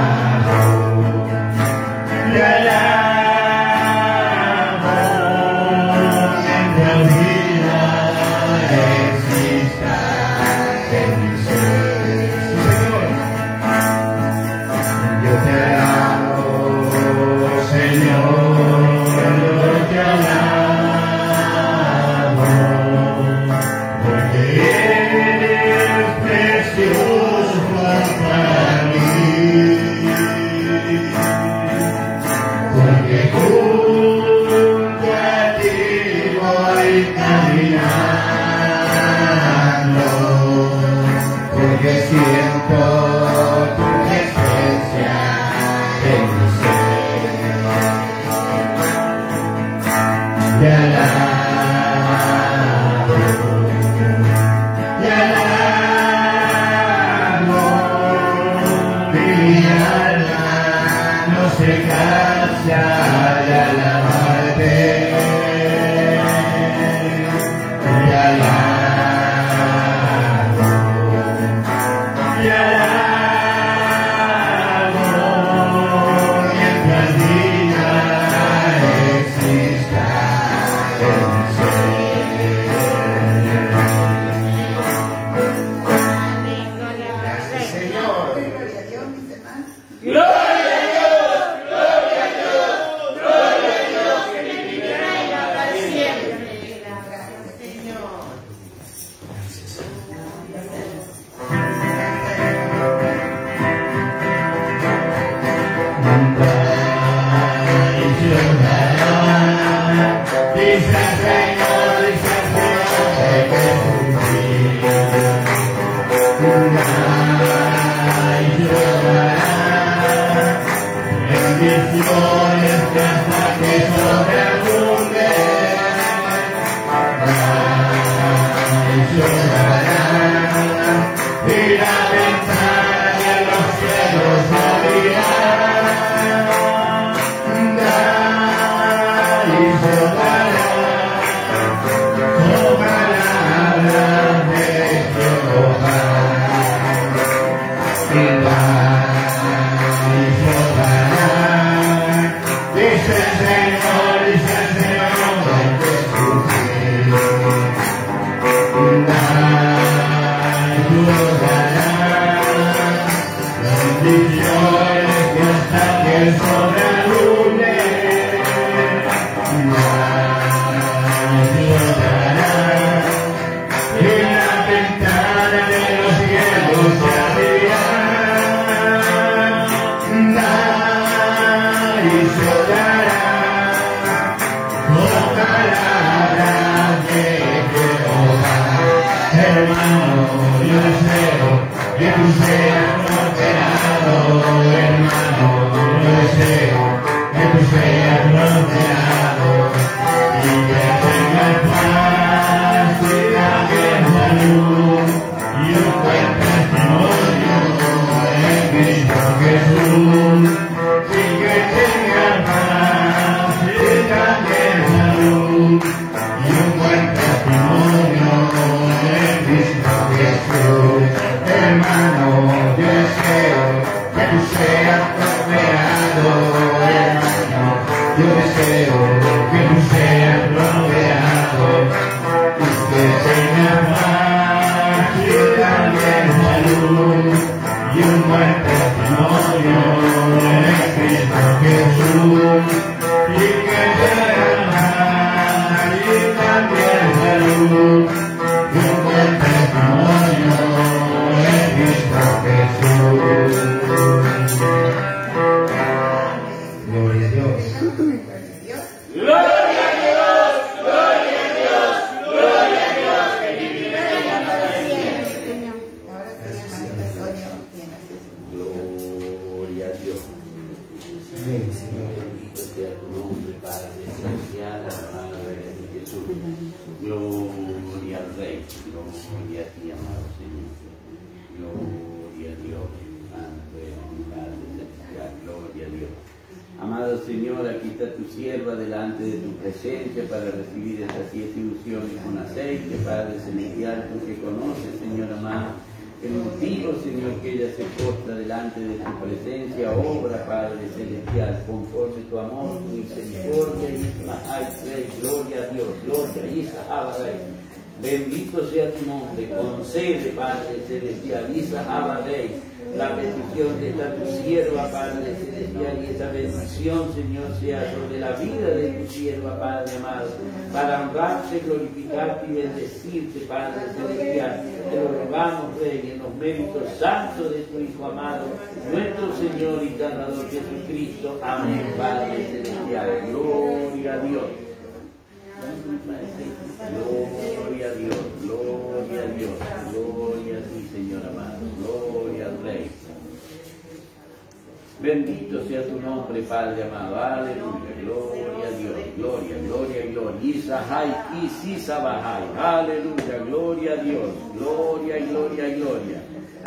Bendito sea tu nombre, concede, Padre Celestial, la petición de esta tu sierva, Padre Celestial, y esta bendición, Señor, sea sobre la vida de tu sierva, Padre amado, para honrarte, glorificarte y bendecirte, Padre Celestial. Te lo rogamos, Rey, en los méritos santos de tu Hijo amado, nuestro Señor y Salvador Jesucristo. Amén, Padre Celestial. Gloria a Dios. Gloria a Dios, gloria a Dios, gloria a ti, Señor amado, gloria al Rey. Bendito sea tu nombre. nombre, Padre amado. Aleluya, gloria a Dios, gloria, gloria, gloria. Isahai, Isisabahai. Aleluya, gloria a Dios, gloria, gloria, gloria.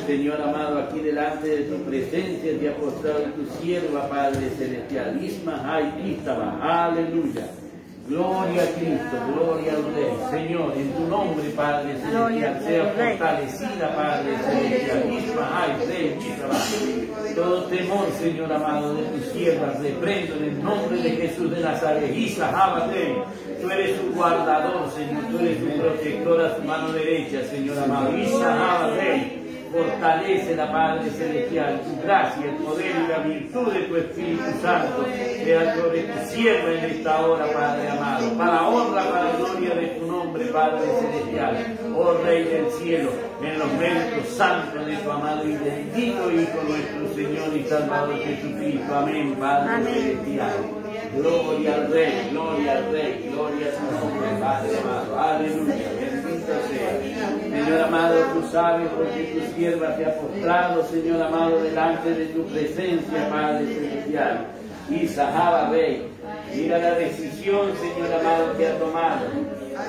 Señor amado, aquí delante de tu presencia te ha postrado tu sierva, Padre celestial. Ismahai, Isaba. Aleluya. Gloria a Cristo, gloria al Rey. Señor, en tu nombre, Padre celestial, sea fortalecida, Padre celestial. Ismahai, Rey, Isaba. Todo temor, Señor amado, de tus siervas, reprendo en el nombre de Jesús de Nazaret. Isahai, tú eres su guardador, Señor, tú eres su protector a su mano derecha, Señor amado. Isahai, Rey. Fortalece la Padre Celestial, tu gracia, el poder y la virtud de tu Espíritu Santo sea sobre tu sierva en esta hora, Padre amado, para honra, para gloria de tu nombre, Padre Celestial, oh Rey del cielo, en los méritos santos de tu amado y bendito Hijo nuestro Señor y Salvador Jesucristo. Amén, Padre Celestial. Gloria al Rey, gloria al Rey, gloria a tu nombre, Padre amado. Aleluya, bendito sea. Señor amado, tú sabes porque tu sierva te ha postrado, Señor amado, delante de tu presencia, Padre celestial. Isahaba, Rey, mira la decisión, Señor amado, que ha tomado.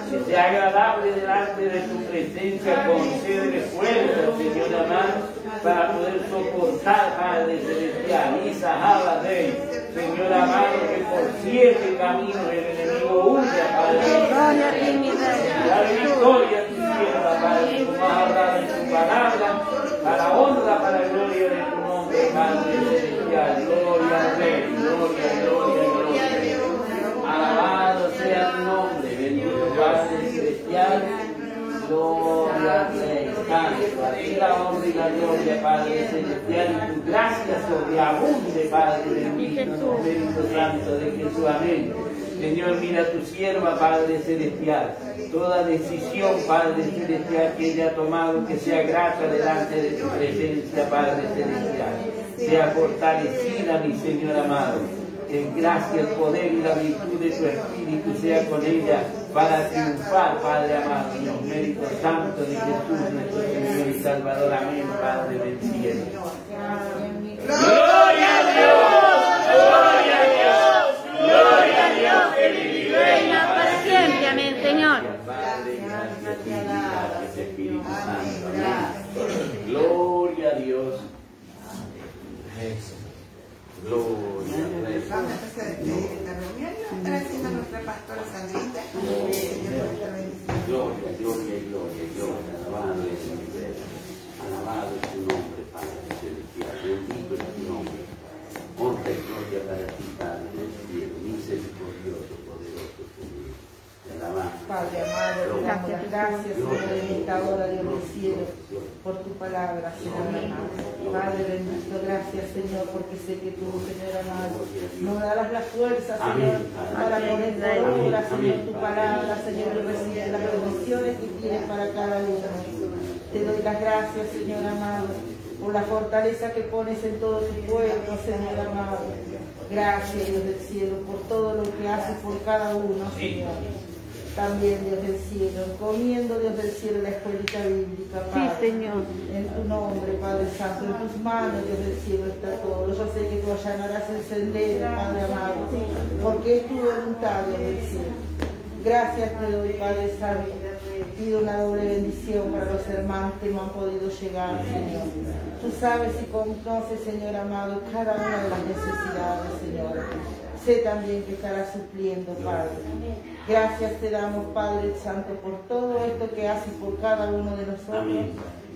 Que sea agradable delante de tu presencia, concédele fuerza, Señor amado, para poder soportar, Padre celestial. Isahaba, Rey, Señor amado, que por 7 caminos el enemigo huya, Padre. Gloria a ti, mi Rey. Dale victoria a tu sierva, Padre, como has hablado en tu palabra, para honra, para gloria de tu nombre, Padre celestial. Gloria al Rey, gloria, gloria, gloria. Alabado sea tu nombre, bendito Padre celestial. Gloria al Rey, Santo, a ti la honra y la gloria, Padre celestial, y tu gracia sobreabunde, Padre bendito, en el Espíritu Santo de Jesús. Amén. Señor, mira a tu sierva, Padre celestial, toda decisión, Padre celestial, que ella ha tomado, que sea grata delante de tu presencia, Padre celestial, sea fortalecida, mi Señor amado. En gracia, el poder y la virtud de tu Espíritu sea con ella para triunfar, Padre amado, en los méritos santos de Jesús, nuestro Señor y Salvador. Amén, Padre del cielo. ¡Gloria a Dios! ¡Gloria a Dios! ¡Gloria a Dios! Que vive y reina Para siempre, amén, Señor. Padre, gracias, gracias, Espíritu Santo. Amén. Gloria a Dios. Gloria al Rey. Vamos a empezar a despedir esta reunión y va a estar haciendo nuestra pastora Sandrita. Gloria, gloria y gloria, gloria. Alabado es tu nombre. Alabado es tu nombre, Padre celestial. Bendito es tu nombre. Honra y gloria para ti, Padre del cielo. Misericordioso, poderoso Señor. Te alabamos. Padre amado, te damos las gracias, Señor, en esta hora, Dios del cielo, por tu palabra, Señor amado. Padre bendito, gracias, Señor, porque sé que tú, Señor amado, nos darás la fuerza, Señor, para poner por obra, Señor, tu palabra, Señor, y recibir las bendiciones que tienes para cada uno. Te doy las gracias, Señor amado, por la fortaleza que pones en todo tu pueblo, Señor amado. Gracias, Dios del cielo, por todo lo que haces por cada uno, Señor. También, Dios del cielo, encomiendo, Dios del cielo, la escuelita bíblica, Padre. Sí, Señor. En tu nombre, Padre Santo, en tus manos, Dios del cielo, está todo. Yo sé que tú allanarás el sendero, Padre amado, porque es tu voluntad, Dios del cielo. Gracias te doy, Padre Santo. Pido una doble bendición para los hermanos que no han podido llegar, Señor. Tú sabes y conoces, Señor amado, cada una de las necesidades, Señor. Sé también que estarás supliendo, Padre. Gracias te damos, Padre Santo, por todo esto que haces por cada uno de nosotros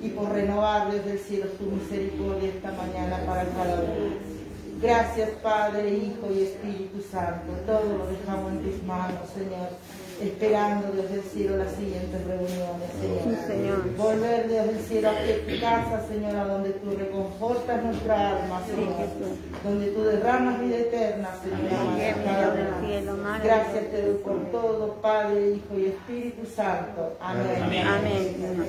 y por renovar desde el cielo tu misericordia esta mañana para cada uno. Gracias, Padre, Hijo y Espíritu Santo. Todo lo dejamos en tus manos, Señor, esperando desde el cielo las siguientes reuniones, Señor. Sí, Señor. Volver desde el cielo a tu casa, Señor, a donde tú reconfortas nuestra alma, Señor, donde tú derramas vida eterna, Señor. Bien, Dios del cielo, madre. Gracias te doy por todo, Padre, Hijo y Espíritu Santo. Amén. Amén, Señor.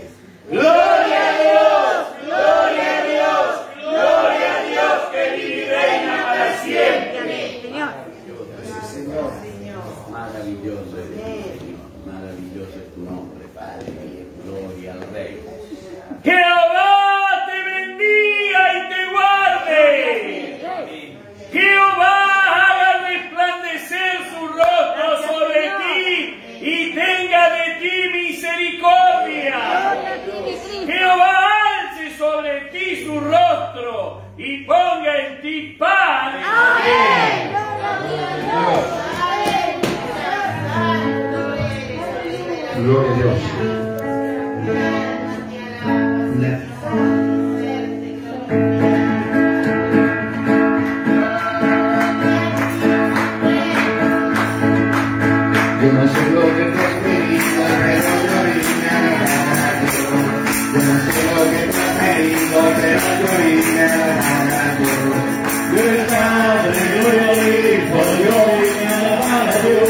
Gloria a Dios, gloria a Dios, gloria a Dios, que vive y reina para siempre. Amén, Señor. Maravilloso es el Señor, maravilloso es tu nombre, Padre. Gloria al Rey. Jehová te bendiga y te guarde. Jehová Dios. Yo no sé lo que tú has pedido, pero yo vine a alabar a Dios. Yo no sé lo que tú has pedido, pero yo vine a alabar a Dios. Gloria al Padre, gloria al Hijo, yo vine a alabar a Dios.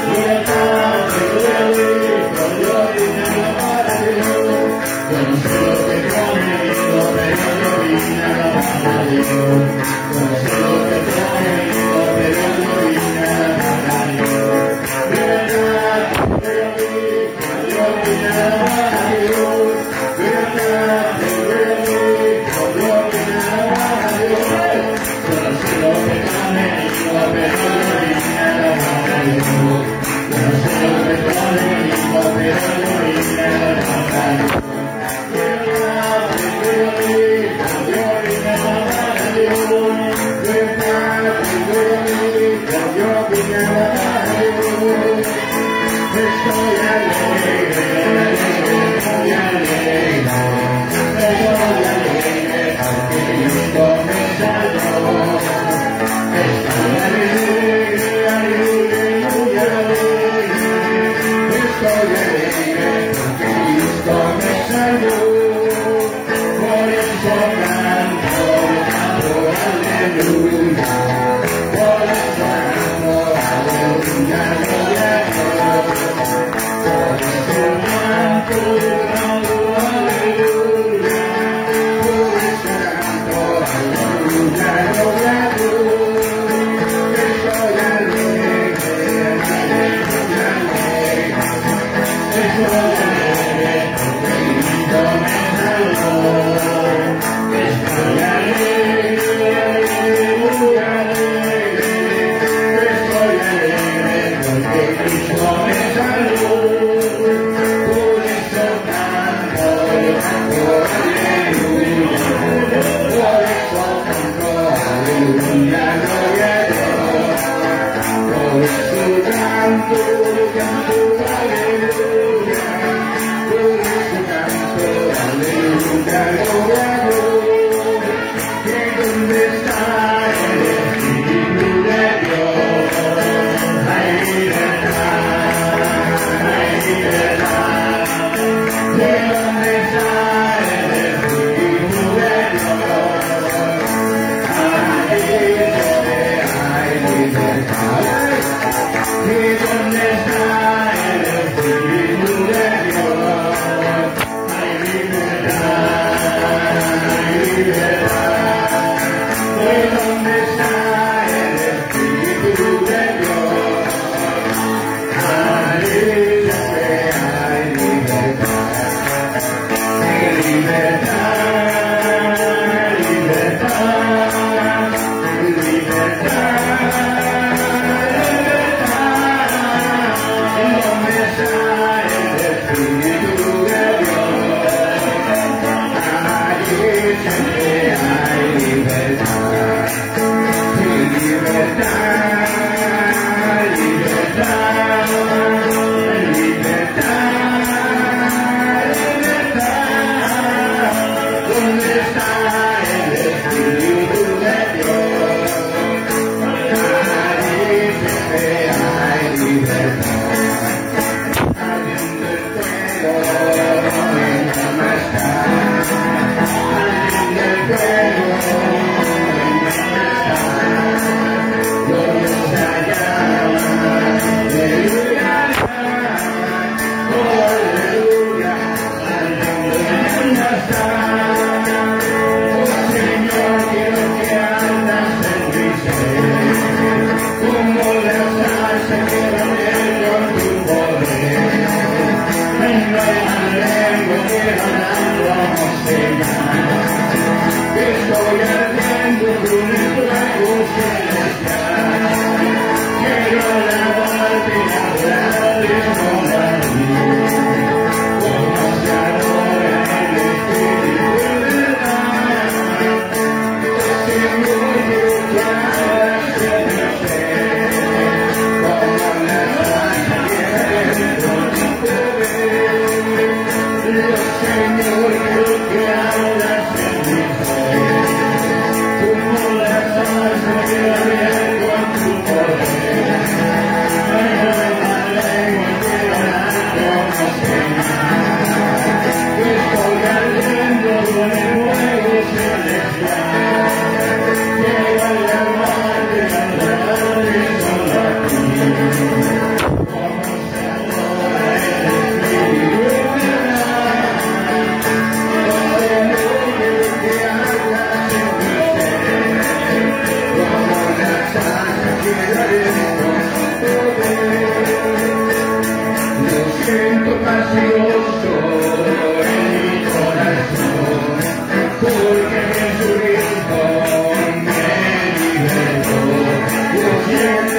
Gloria al Padre, gloria al Hijo, yo vine a alabar a Dios. Yo no sé lo que tú has pedido, pero yo vine a alabar a Dios. Yo no sé lo que tú has pedido, pero yo vine a alabar a Dios. Quiero